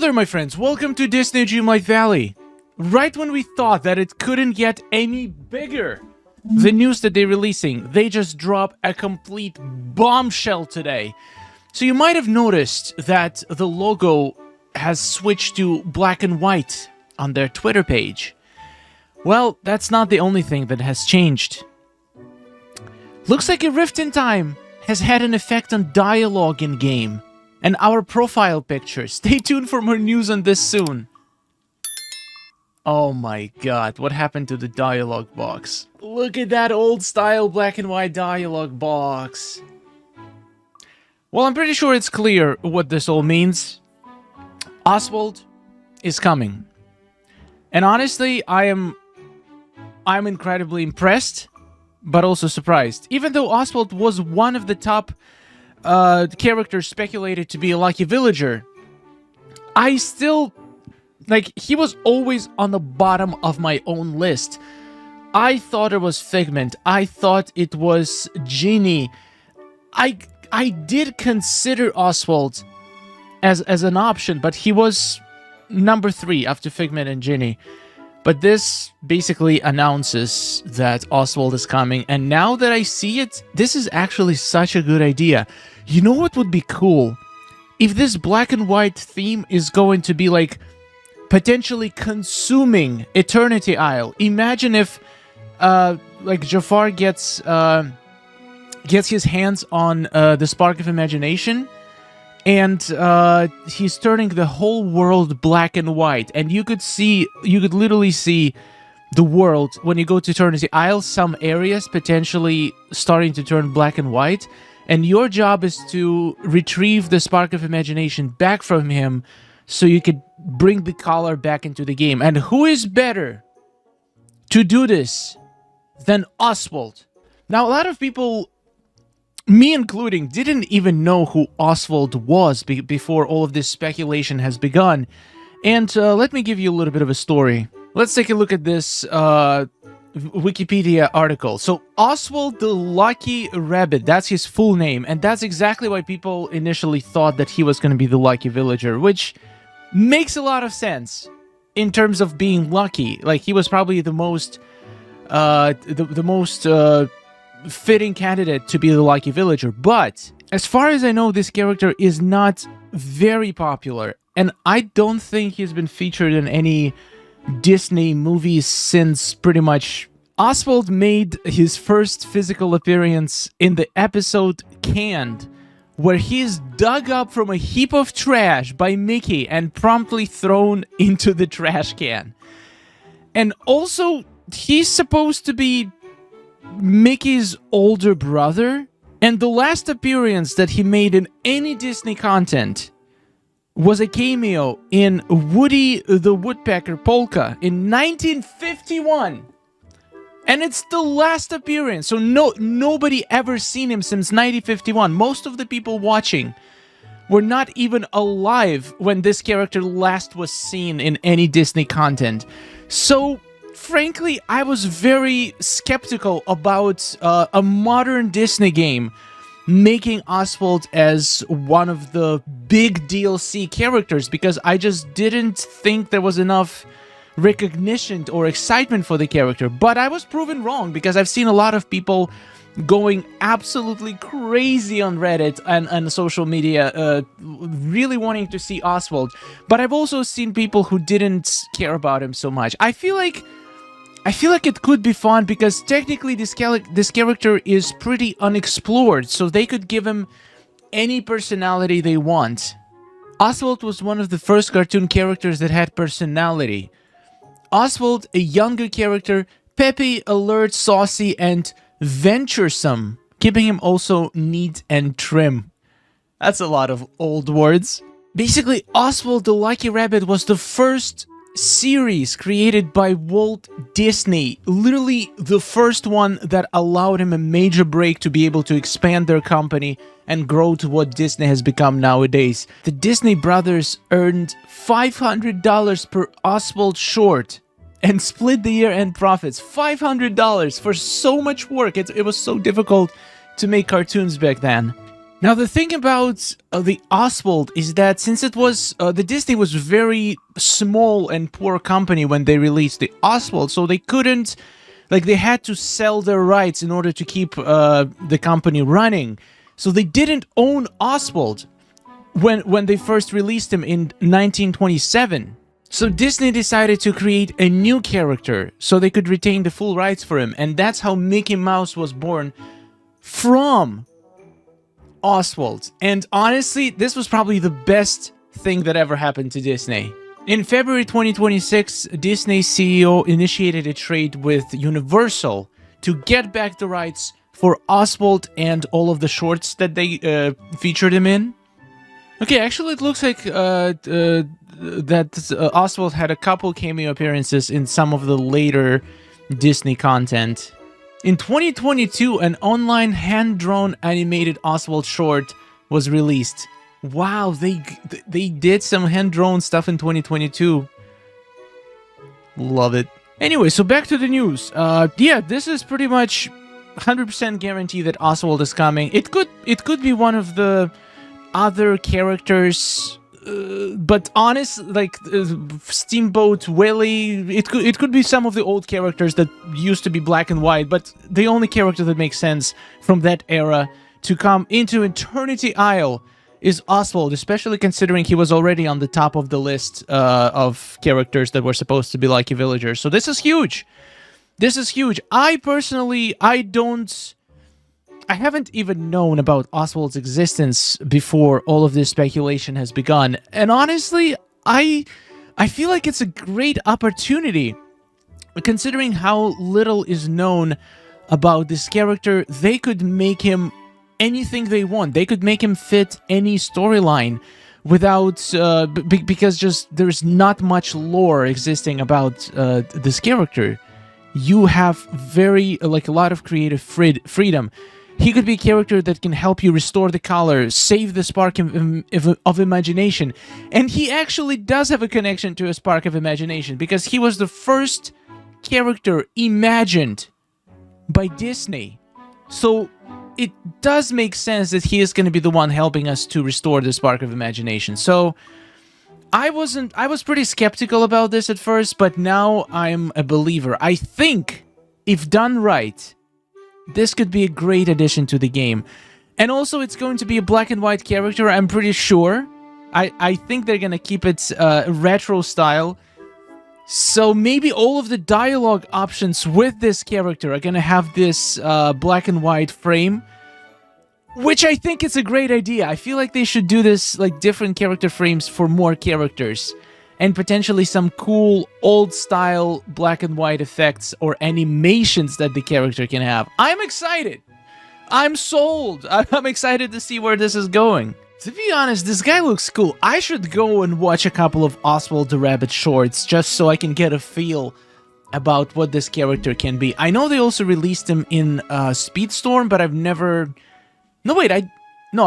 there, my friends. Welcome to Disney Dreamlight Valley. Right when we thought that it couldn't get any bigger, the news that they're releasing, they just dropped a complete bombshell today. So you might have noticed that the logo has switched to black and white on their Twitter page. Well, that's not the only thing that has changed. Looks like a rift in time has had an effect on dialogue in-game and our profile picture. Stay tuned for more news on this soon. Oh my god, what happened to the dialogue box? Look at that old-style black and white dialogue box. Well, I'm pretty sure it's clear what this all means. Oswald is coming. And honestly, I'm incredibly impressed, but also surprised. Even though Oswald was one of the top characters speculated to be a lucky villager, I still... he was always on the bottom of my own list. I thought it was Figment. I thought it was Genie. I did consider Oswald as an option, but he was number 3 after Figment and Genie. But this basically announces that Oswald is coming, and now that I see it, this is actually such a good idea. You know what would be cool? If this black and white theme is going to be like potentially consuming Eternity Isle. Imagine if Jafar gets his hands on the Spark of Imagination, and he's turning the whole world black and white, and you could literally see the world when you go to Eternity Isle, some areas potentially starting to turn black and white, and your job is to retrieve the Spark of Imagination back from him so you could bring the color back into the game. And who is better to do this than Oswald? Now, a lot of people, me including, didn't even know who Oswald was before all of this speculation has begun. And let me give you a little bit of a story. Let's take a look at this Wikipedia article. So, Oswald the Lucky Rabbit, that's his full name. And that's exactly why people initially thought that he was going to be the lucky villager, which makes a lot of sense in terms of being lucky. Like, he was probably the most fitting candidate to be the lucky villager. But as far as I know, this character is not very popular, and I don't think he's been featured in any Disney movies since pretty much... Oswald made his first physical appearance in the episode Canned, where he is dug up from a heap of trash by Mickey and promptly thrown into the trash can. And also, he's supposed to be Mickey's older brother, and the last appearance that he made in any Disney content was a cameo in Woody the Woodpecker Polka in 1951. And it's the last appearance, so nobody ever seen him since 1951. Most of the people watching were not even alive when this character last was seen in any Disney content. So, frankly, I was very skeptical about a modern Disney game making Oswald as one of the big DLC characters, because I just didn't think there was enough recognition or excitement for the character. But I was proven wrong, because I've seen a lot of people going absolutely crazy on Reddit and social media, really wanting to see Oswald. But I've also seen people who didn't care about him so much. I feel like it could be fun, because technically this character is pretty unexplored, so they could give him any personality they want. Oswald was one of the first cartoon characters that had personality. Oswald, a younger character, peppy, alert, saucy, and venturesome, keeping him also neat and trim. That's a lot of old words. Basically, Oswald the Lucky Rabbit was the first series created by Walt Disney, literally the first one that allowed him a major break to be able to expand their company and grow to what Disney has become nowadays. The Disney brothers earned $500 per Oswald short and split the year-end profits. $500 for so much work. It was so difficult to make cartoons back then. Now, the thing about the Oswald is that since it was the Disney was very small and poor company when they released the Oswald, so they couldn't, like, they had to sell their rights in order to keep the company running. So they didn't own Oswald when they first released him in 1927. So Disney decided to create a new character so they could retain the full rights for him, and that's how Mickey Mouse was born from Oswald. And honestly, this was probably the best thing that ever happened to Disney. In February 2026, Disney CEO initiated a trade with Universal to get back the rights for Oswald and all of the shorts that they featured him in. Okay, actually it looks like that Oswald had a couple cameo appearances in some of the later Disney content. In 2022, an online hand-drawn animated Oswald short was released. Wow, they did some hand-drawn stuff in 2022. Love it. Anyway, so back to the news. Yeah, this is pretty much 100% guarantee that Oswald is coming. It could be one of the other characters, but honest, like Steamboat Willie, it could be some of the old characters that used to be black and white, but the only character that makes sense from that era to come into Eternity Isle is Oswald, especially considering he was already on the top of the list of characters that were supposed to be lucky villagers. So this is huge. This is huge. I personally, I haven't even known about Oswald's existence before all of this speculation has begun. And honestly, I feel like it's a great opportunity. Considering how little is known about this character, they could make him anything they want. They could make him fit any storyline without... because just there's not much lore existing about this character. You have very, like, a lot of creative freedom. He could be a character that can help you restore the color, save the spark of imagination. And he actually does have a connection to a spark of imagination, because he was the first character imagined by Disney. So it does make sense that he is going to be the one helping us to restore the spark of imagination. So I was pretty skeptical about this at first, but now I'm a believer. I think, if done right, this could be a great addition to the game. And also, it's going to be a black and white character, I'm pretty sure. I think they're going to keep it retro style. So maybe all of the dialogue options with this character are going to have this black and white frame, which I think is a great idea. I feel like they should do this, like, different character frames for more characters. And potentially some cool old-style black and white effects or animations that the character can have. I'm excited! I'm sold! I'm excited to see where this is going. To be honest, this guy looks cool. I should go and watch a couple of Oswald the Rabbit shorts just so I can get a feel about what this character can be. I know they also released him in Speedstorm, but I've never... No, wait, I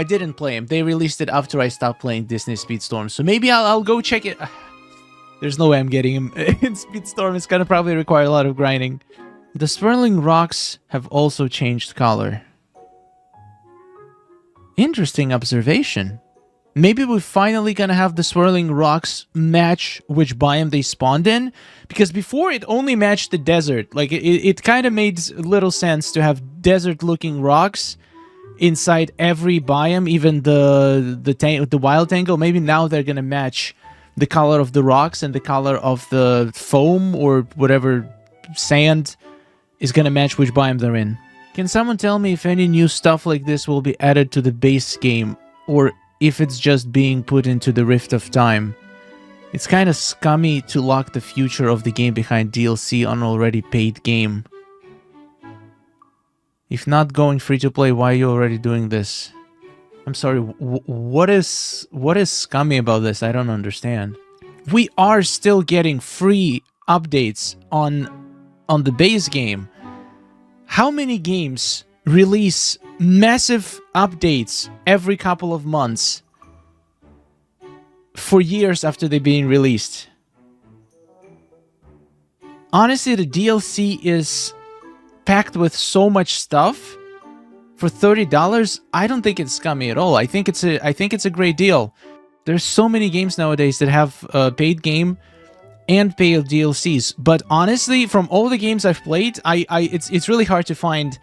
didn't play him. They released it after I stopped playing Disney Speedstorm, so maybe I'll go check it... There's no way I'm getting him in Speedstorm. It's gonna probably require a lot of grinding. The swirling rocks have also changed color. Interesting observation. Maybe we're finally gonna have the swirling rocks match which biome they spawned in, because before it only matched the desert. Like, it kind of made little sense to have desert-looking rocks inside every biome, even the wild tangle. Maybe now they're gonna match the color of the rocks and the color of the foam or whatever sand is gonna match which biome they're in. Can someone tell me if any new stuff like this will be added to the base game, or if it's just being put into the Rift of Time? It's kind of scummy to lock the future of the game behind DLC on an already paid game. If not going free to play, why are you already doing this? I'm sorry, what is scummy about this? I don't understand. We are still getting free updates on the base game. How many games release massive updates every couple of months for years after they're being released? Honestly, the DLC is packed with so much stuff for $30, I don't think it's scummy at all. I think it's a great deal. There's so many games nowadays that have paid game and paid DLCs. But honestly, from all the games I've played, it's really hard to find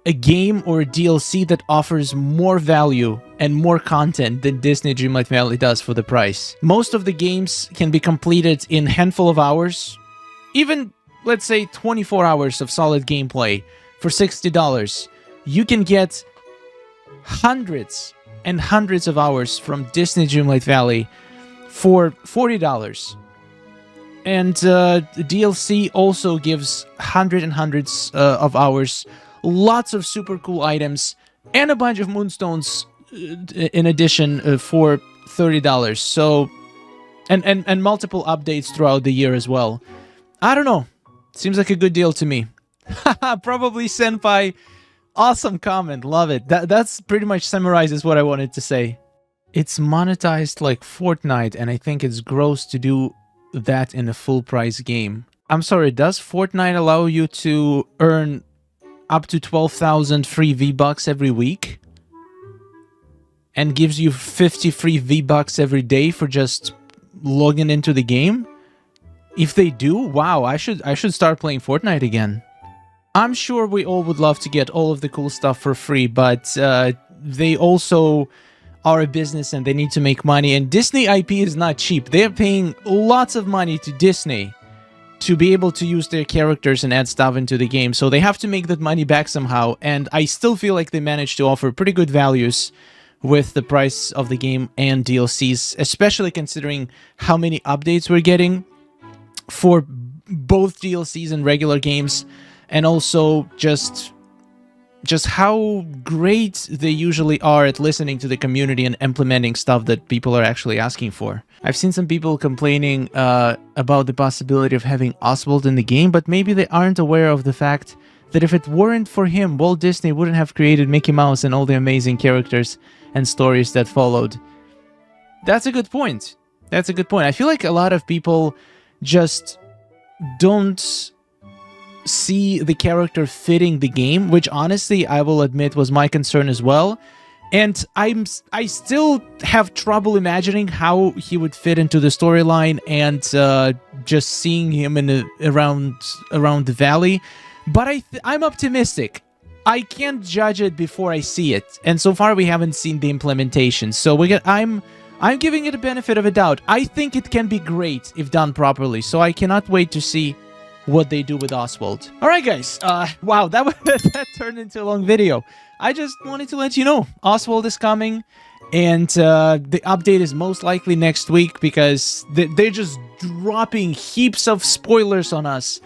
a game or a DLC that offers more value and more content than Disney Dreamlight Valley does for the price. Most of the games can be completed in a handful of hours, even, let's say, 24 hours of solid gameplay for $60. You can get hundreds and hundreds of hours from Disney Dreamlight Valley for $40. And DLC also gives hundreds and hundreds of hours, lots of super cool items, and a bunch of moonstones in addition for $30. So, and multiple updates throughout the year as well. I don't know. Seems like a good deal to me. Probably Senpai. Awesome comment. Love it. That's pretty much summarizes what I wanted to say. It's monetized like Fortnite, and I think it's gross to do that in a full price game. I'm sorry, does Fortnite allow you to earn up to 12,000 free V-Bucks every week? And gives you 50 free V-Bucks every day for just logging into the game? If they do, wow, I should start playing Fortnite again. I'm sure we all would love to get all of the cool stuff for free, but they also are a business and they need to make money, and Disney IP is not cheap. They're paying lots of money to Disney to be able to use their characters and add stuff into the game, so they have to make that money back somehow, and I still feel like they managed to offer pretty good values with the price of the game and DLCs, especially considering how many updates we're getting for both DLCs and regular games, and also just how great they usually are at listening to the community and implementing stuff that people are actually asking for. I've seen some people complaining about the possibility of having Oswald in the game, but maybe they aren't aware of the fact that if it weren't for him, Walt Disney wouldn't have created Mickey Mouse and all the amazing characters and stories that followed. That's a good point. That's a good point. I feel like a lot of people just don't see the character fitting the game, which honestly I will admit was my concern as well, and I still have trouble imagining how he would fit into the storyline and just seeing him in around the valley, but I'm optimistic. I can't judge it before I see it, and so far we haven't seen the implementation, so I'm giving it a benefit of a doubt. I think it can be great if done properly, so I cannot wait to see what they do with Oswald. Alright guys, wow, that turned into a long video. I just wanted to let you know, Oswald is coming, and the update is most likely next week, because they're just dropping heaps of spoilers on us,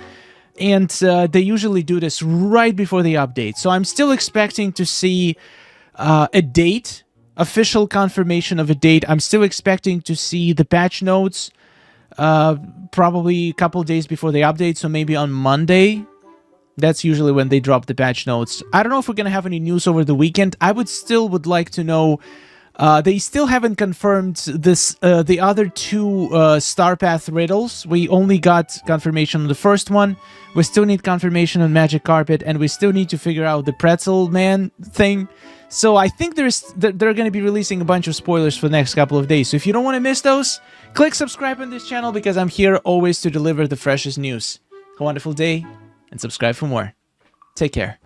and they usually do this right before the update, so I'm still expecting to see a date, official confirmation of a date. I'm still expecting to see the patch notes, probably a couple days before the update, so maybe on Monday. That's usually when they drop the patch notes. I don't know if we're gonna have any news over the weekend. I would like to know. They still haven't confirmed this, the other two Star Path riddles. We only got confirmation on the first one. We still need confirmation on Magic Carpet, and we still need to figure out the Pretzel Man thing. So I think they're going to be releasing a bunch of spoilers for the next couple of days. So if you don't want to miss those, click subscribe on this channel, because I'm here always to deliver the freshest news. Have a wonderful day, and subscribe for more. Take care.